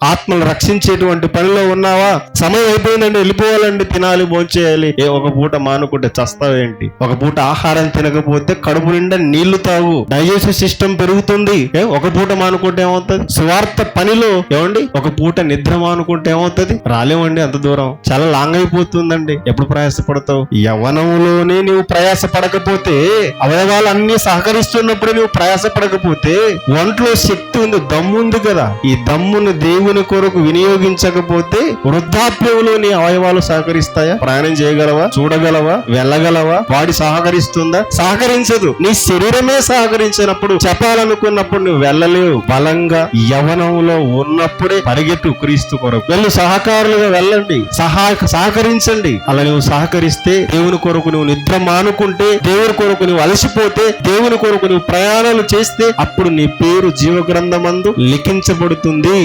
ఆత్మలు రక్షించేటువంటి పనిలో ఉన్నావా? సమయం అయిపోయిందండి, వెళ్ళిపోవాలండి, తినాలి, భోంచేయాలి. ఒక పూట మానుకుంటే చస్తావేంటి? ఒక పూట ఆహారం తినకపోతే కడుపు నిండా నీళ్లు తాగు, డైజెస్టివ్ సిస్టమ్ పెరుగుతుంది. ఒక పూట మానుకుంటే ఏమవుతుంది? స్వార్థ పనిలో ఏమండి ఒక పూట నిద్ర మానుకుంటే ఏమవుతుంది? రాలేమండి, అంత దూరం చాలా లాంగ్ అయిపోతుందండి. ఎప్పుడు ప్రయాసపడతావు? యవ్వనంలోనే నువ్వు ప్రయాస పడకపోతే, అవయవాలు అన్ని సహకరిస్తున్నప్పుడే నువ్వు ప్రయాస పడకపోతే, ఒంట్లో శక్తి ఉంది, దమ్ము ఉంది కదా, ఈ దమ్మును దేవుని కొరకు వినియోగించకపోతే వృద్ధాప్యంలో నీ అవయవాలు సహకరిస్తాయా? ప్రయాణం చేయగలవా? చూడగలవా? వెళ్ళగలవా? బాడీ సహకరిస్తుందా? సహకరించదు. నీ శరీరమే సహకరించినప్పుడు, చెప్పాలనుకున్నప్పుడు నువ్వు వెళ్ళలేవు. బలంగా యవ్వనంలో ఉన్నప్పుడే పరిగెట్టు క్రీస్తు కొరకు. వెళ్ళు, సహకారులుగా వెళ్ళండి, సహకరించండి. అలా నువ్వు సహకరిస్తే, దేవుని కొరకు నువ్వు నిద్ర మానుకుంటే, దేవుని కొరకు నువ్వు అలసిపోతే, దేవుని కొరకు నువ్వు ప్రయాణాలు చేస్తే, అప్పుడు నీ పేరు జీవ గ్రంథమందు లిఖించబడుతుంది.